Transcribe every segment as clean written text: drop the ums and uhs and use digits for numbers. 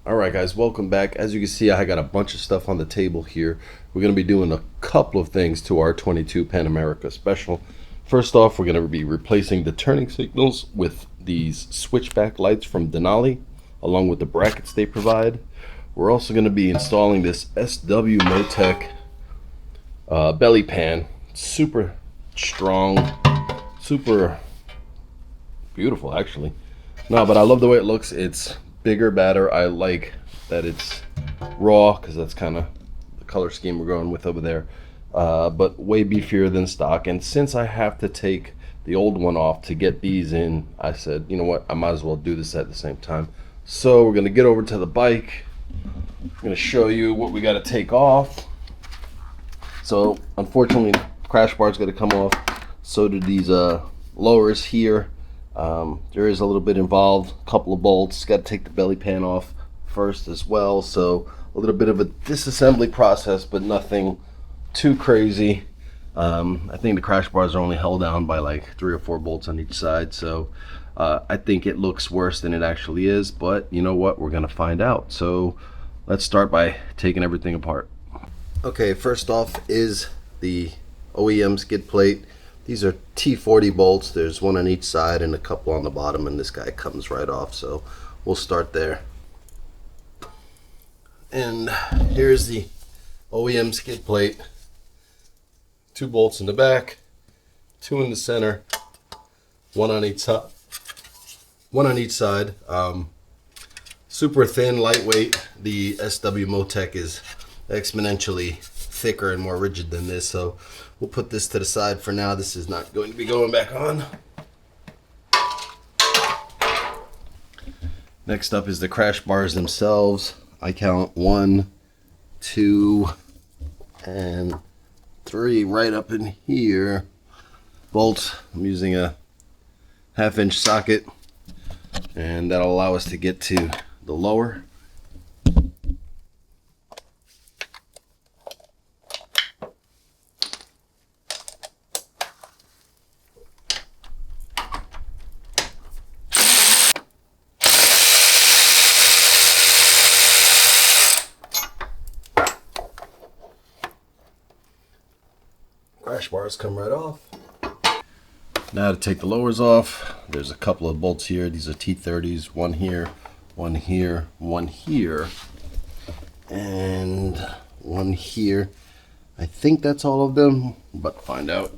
Alright guys, welcome back. As you can see, I got a bunch of stuff on the table here. We're going to be doing a couple of things to our 22 Pan America Special. First off, we're going to be replacing the turning signals with these switchback lights from Denali, along with the brackets they provide. We're also going to be installing this SW-Motech Belly Pan. Super strong, super beautiful actually. No, but I love the way it looks. It's bigger, badder. I like that it's raw because that's kind of the color scheme we're going with over there. But way beefier than stock. And since I have to take the old one off to get these in, I said, you know what, I might as well do this at the same time. So we're going to get over to the bike. I'm going to show you what we got to take off. So unfortunately, the crash bar's got to come off. So do these lowers here. There is a little bit involved, a couple of bolts. Got to take the belly pan off first as well, so a little bit of a disassembly process, but nothing too crazy. I think the crash bars are only held down by like 3 or 4 bolts on each side, so I think it looks worse than it actually is, but you know what, we're gonna find out. So let's start by taking everything apart. Okay, first off is the OEM skid plate. These are T40 bolts. There's one on each side and a couple on the bottom, and this guy comes right off, so we'll start there. And here's the OEM skid plate. 2 bolts in the back, 2 in the center, one on each side. Super thin, lightweight. The SW-Motech is exponentially thicker and more rigid than this, so we'll put this to the side for now. This is not going to be going back on. Next up is the crash bars themselves. I count 1, 2, and 3 right up in here. Bolts, I'm using a 1/2-inch socket, and that'll allow us to get to the lower. Crash bars come right off. Now to take the lowers off, there's a couple of bolts here. These are T30s, one here, one here, one here, and one here. I think that's all of them, but find out.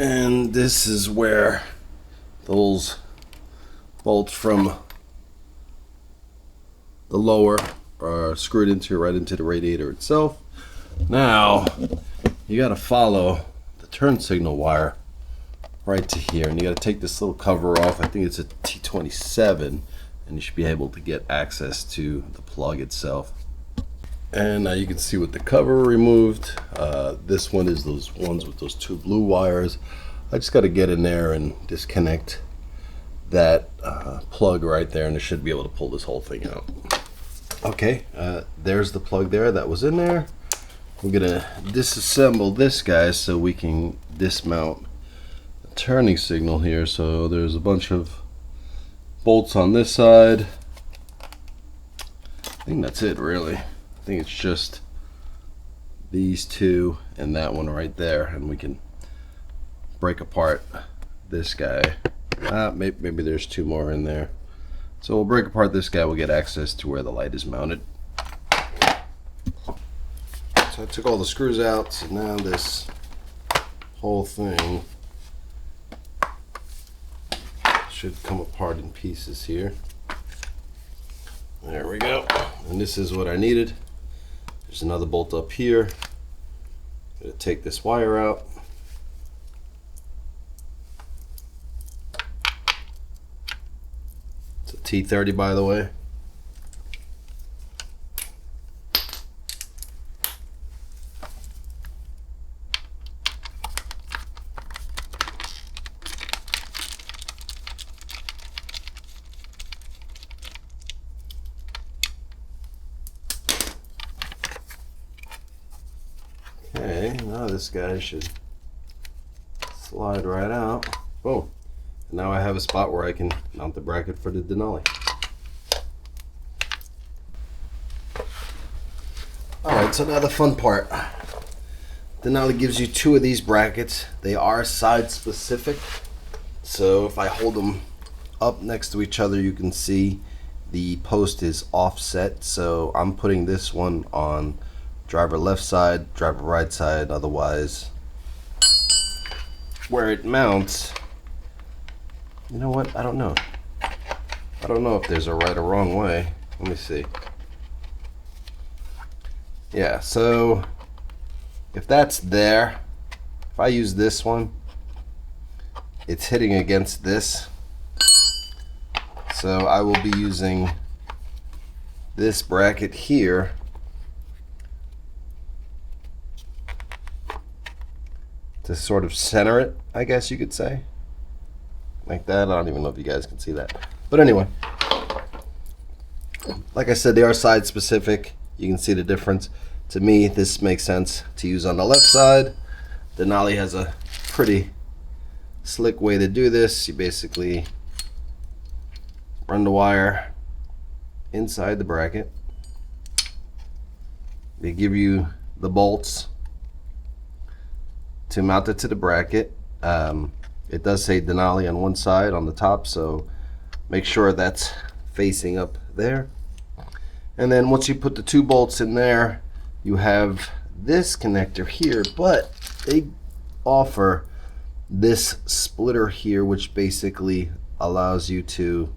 And this is where those bolts from the lower are screwed into, right into the radiator itself. Now you got to follow the turn signal wire right to here, and you got to take this little cover off. I think it's a T27, and you should be able to get access to the plug itself. And now you can see with the cover removed, this one is those ones with those 2 blue wires. I just got to get in there and disconnect that plug right there, and I should be able to pull this whole thing out. Okay, there's the plug there that was in there. We're gonna disassemble this guy so we can dismount the turning signal here. So there's a bunch of bolts on this side. I think that's it really. I think it's just these 2 and that one right there, and we can break apart this guy. Maybe there's 2 more in there. So we'll break apart this guy. We'll get access to where the light is mounted. So I took all the screws out, so now this whole thing should come apart in pieces here. There we go. And this is what I needed. There's another bolt up here. I'm going to take this wire out. It's a T30, by the way. this guy should slide right out. Boom. And now I have a spot where I can mount the bracket for the Denali. Alright, so now the fun part. Denali gives you two of these brackets. They are side specific. So if I hold them up next to each other, you can see the post is offset. So I'm putting this one on driver left side, driver right side. Otherwise, where it mounts, you know what? I don't know. I don't know if there's a right or wrong way. Let me see. Yeah, so if that's there, if I use this one, it's hitting against this. So I will be using this bracket here to sort of center it, I guess you could say. Like that. I don't even know if you guys can see that. But anyway, like I said, they are side specific. You can see the difference. To me, this makes sense to use on the left side. Denali has a pretty slick way to do this. You basically run the wire inside the bracket. They give you the bolts to mount it to the bracket. It does say Denali on one side on the top, so make sure that's facing up there. And then once you put the two bolts in there, you have this connector here, but they offer this splitter here, which basically allows you to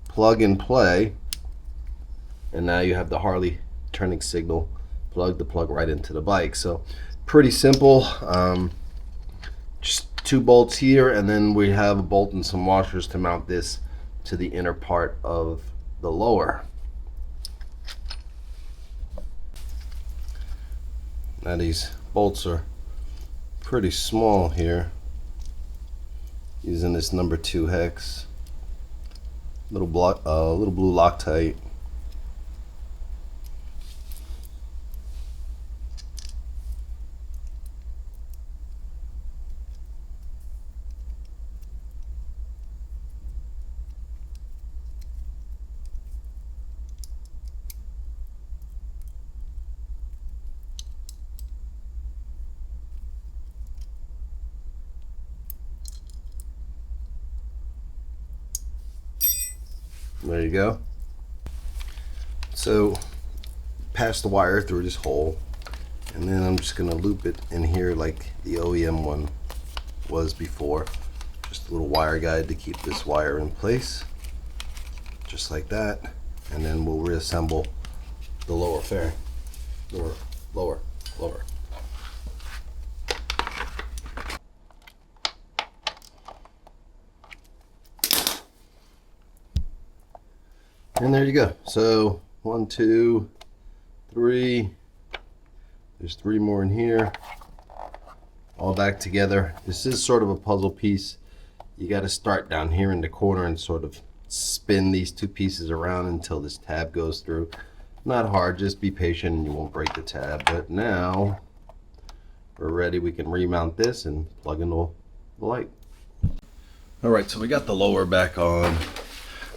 plug and play. And now you have the Harley turning signal, plug the plug right into the bike. So pretty simple. Just two bolts here, and then we have a bolt and some washers to mount this to the inner part of the lower. Now these bolts are pretty small here, using this number 2 hex, little blue Loctite. There you go. So pass the wire through this hole, and then I'm just gonna loop it in here like the OEM one was before. Just a little wire guide to keep this wire in place, just like that. And then we'll reassemble the lower fairing. Lower. And there you go. So 1, 2, 3. There's 3 more in here, all back together. This is sort of a puzzle piece. You got to start down here in the corner and sort of spin these 2 pieces around until this tab goes through. Not hard, just be patient and you won't break the tab. But now we're ready. We can remount this and plug in the light. All right, so we got the lower back on.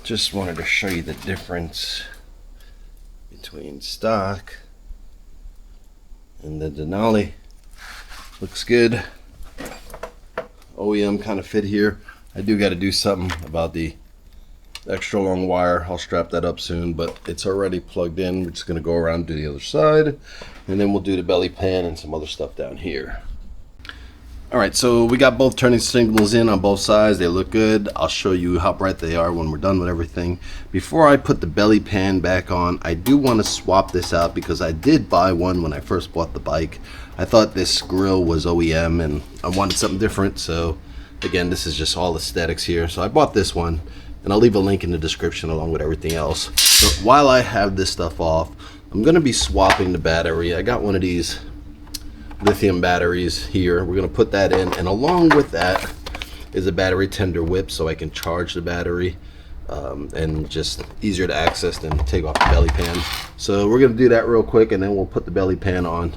Just wanted to show you the difference between stock and the Denali. Looks good. OEM kind of fit here. I do got to do something about the extra long wire. I'll strap that up soon, but it's already plugged in. We're just going to go around to the other side, and then we'll do the belly pan and some other stuff down here. Alright, so we got both turning signals in on both sides. They look good. I'll show you how bright they are when we're done with everything. Before I put the belly pan back on, I do want to swap this out because I did buy one when I first bought the bike. I thought this grill was OEM and I wanted something different. So again, this is just all aesthetics here. So I bought this one, and I'll leave a link in the description along with everything else. So while I have this stuff off, I'm going to be swapping the battery. I got one of these lithium batteries here. We're going to put that in, and along with that is a battery tender whip so I can charge the battery, and just easier to access than take off the belly pan. So we're going to do that real quick, and then we'll put the belly pan on.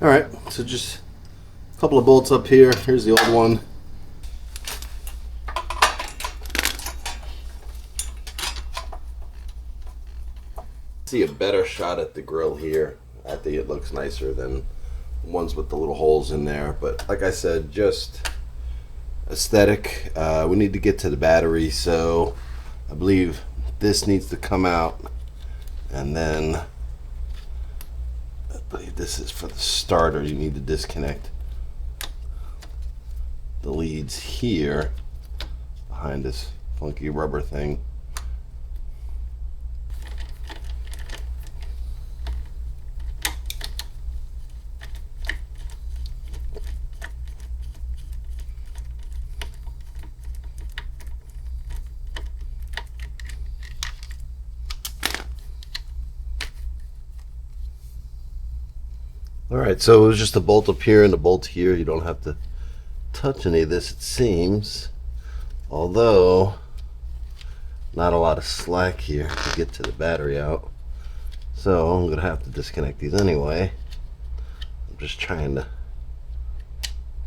All right, so just a couple of bolts up here. Here's the old one. See a better shot at the grill here. I think it looks nicer than ones with the little holes in there, but like I said, just aesthetic. We need to get to the battery, so I believe this needs to come out, and then I believe this is for the starter. You need to disconnect the leads here behind this funky rubber thing. Alright, so it was just a bolt up here and a bolt here. You don't have to touch any of this, it seems. Although, not a lot of slack here to get to the battery out. So I'm going to have to disconnect these anyway. I'm just trying to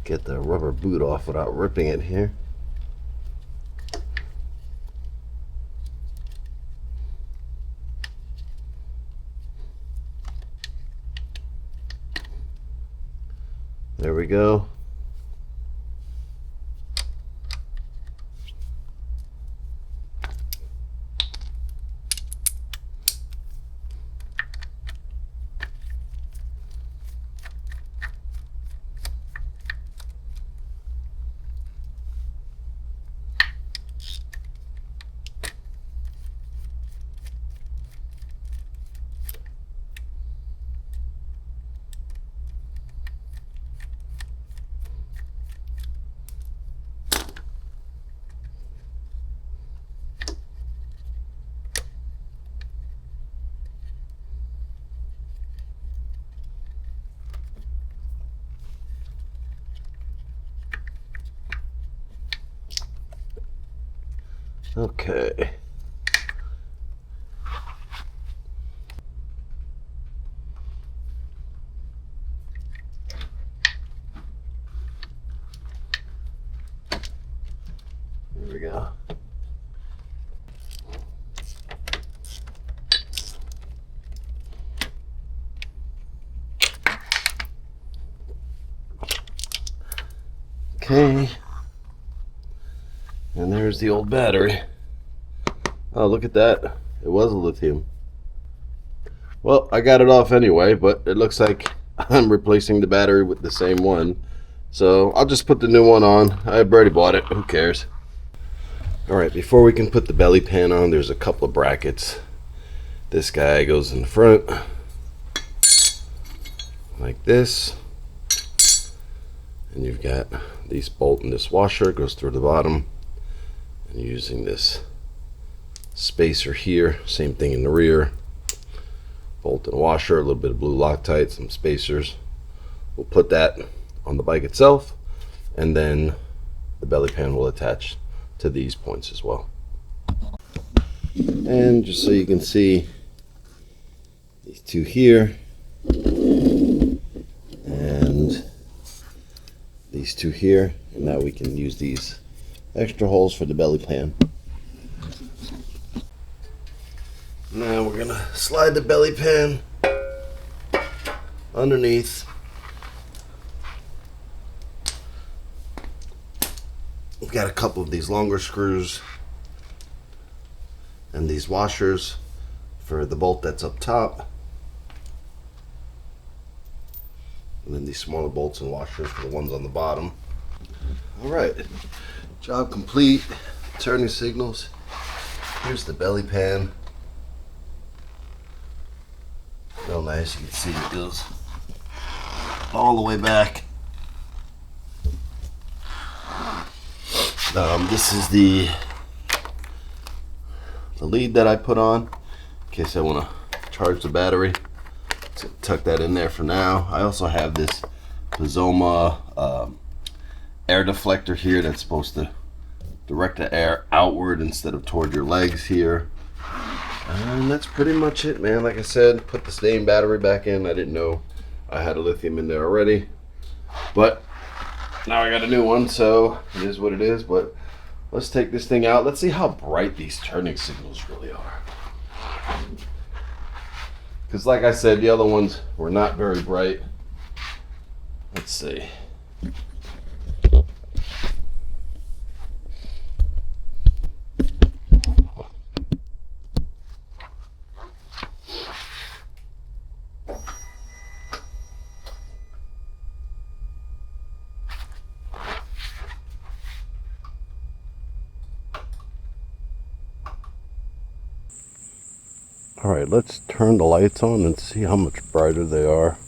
get the rubber boot off without ripping it here. There we go. Okay. There we go. Okay. And there's the old battery. Oh, look at that. It was a lithium. Well, I got it off anyway, but it looks like I'm replacing the battery with the same one. So I'll just put the new one on. I've already bought it. Who cares? Alright, before we can put the belly pan on, there's a couple of brackets. This guy goes in the front. Like this. And you've got this bolt and this washer. It goes through the bottom. And using this spacer here, same thing in the rear. Bolt and washer, a little bit of blue Loctite, some spacers. We'll put that on the bike itself, and then the belly pan will attach to these points as well. And just so you can see, these two here, and these two here, and now we can use these extra holes for the belly pan. Now we're gonna slide the belly pan underneath. We've got a couple of these longer screws and these washers for the bolt that's up top, and then these smaller bolts and washers for the ones on the bottom. Alright, job complete. Turning signals. Here's the belly pan. Real nice, you can see it goes all the way back. This is the lead that I put on in case I want to charge the battery. So tuck that in there for now. I also have this Pizoma air deflector here that's supposed to direct the air outward instead of toward your legs here. And that's pretty much it, man. Like I said, put the same battery back in. I didn't know I had a Lithium in there already, but now I got a new one, so it is what it is. But let's take this thing out. Let's see how bright these turning signals really are. Because like I said, the other ones were not very bright. Let's see. All right, let's turn the lights on and see how much brighter they are.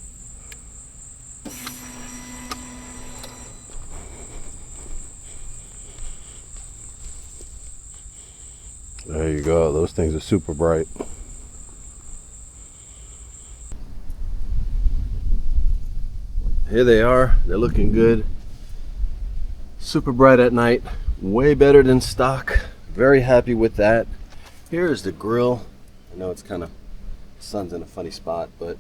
There you go. Those things are super bright. Here they are. They're looking good. Super bright at night. Way better than stock. Very happy with that. Here is the grill. I know it's kind of, the sun's in a funny spot, but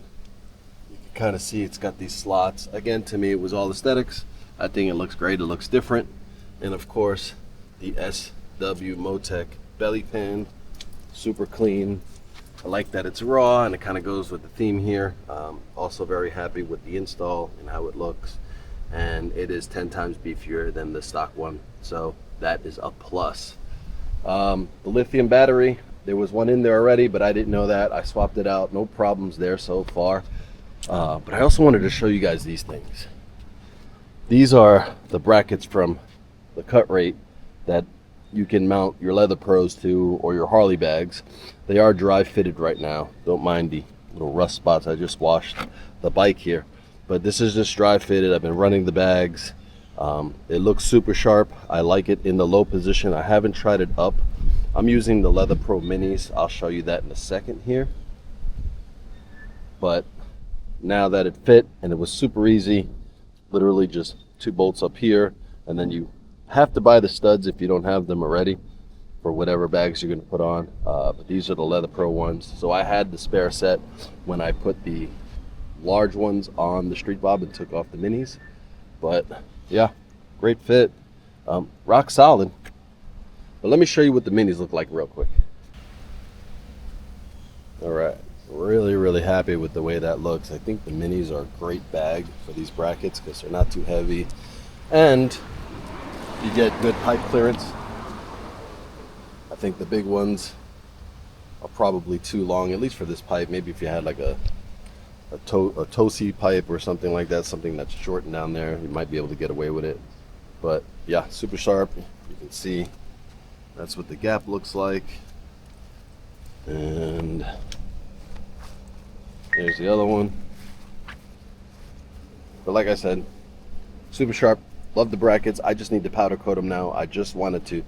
you can kind of see it's got these slots. Again, to me, it was all aesthetics. I think it looks great. It looks different. And of course, the SW-Motech Belly Pan. Super clean. I like that it's raw and it kind of goes with the theme here. Also very happy with the install and how it looks. And it is 10 times beefier than the stock one. So that is a plus. The lithium battery. There was one in there already, but I didn't know that. I swapped it out. No problems there so far. But I also wanted to show you guys these things. These are the brackets from the Cutrate that you can mount your Leather Pros to, or your Harley bags. They are dry fitted right now. Don't mind the little rust spots. I just washed the bike here. But this is just dry fitted. I've been running the bags. It looks super sharp. I like it in the low position. I haven't tried it up. I'm using the Leather Pro Minis. I'll show you that in a second here. But now that it fit and it was super easy, literally just 2 bolts up here, and then you have to buy the studs if you don't have them already for whatever bags you're going to put on. But these are the Leather Pro ones. So I had the spare set when I put the large ones on the Street Bob and took off the minis. But yeah, great fit. Rock solid. But let me show you what the minis look like real quick. All right, really happy with the way that looks. I think the minis are a great bag for these brackets because they're not too heavy and you get good pipe clearance. I think the big ones are probably too long, at least for this pipe. Maybe if you had like a Tosi pipe or something like that, something that's shortened down there, you might be able to get away with it. But yeah, super sharp. You can see that's what the gap looks like. And there's the other one. But like I said, super sharp. Love the brackets. I just need to powder coat them now. I just wanted to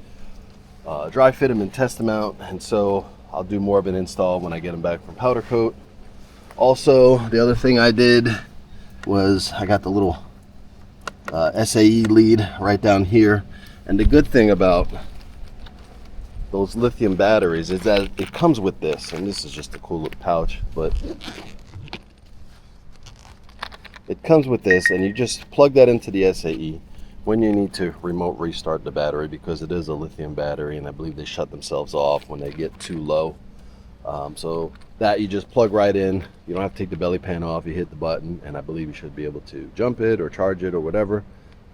dry fit them and test them out. And so I'll do more of an install when I get them back from powder coat. Also, the other thing I did was I got the little SAE lead right down here. And the good thing about those lithium batteries is that it comes with this, and this is just a cool little pouch, but it comes with this, and you just plug that into the SAE when you need to remote restart the battery, because it is a lithium battery and I believe they shut themselves off when they get too low. So that you just plug right in. You don't have to take the belly pan off. You hit the button and I believe you should be able to jump it or charge it or whatever.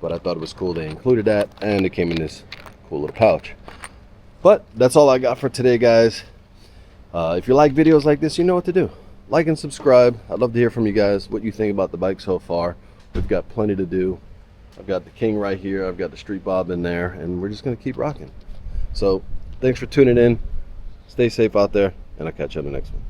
But I thought it was cool they included that, and it came in this cool little pouch. But that's all I got for today, guys. If you like videos like this, you know what to do. Like and subscribe. I'd love to hear from you guys what you think about the bike so far. We've got plenty to do. I've got the King right here. I've got the Street Bob in there, and we're just going to keep rocking. So thanks for tuning in. Stay safe out there, and I'll catch you on the next one.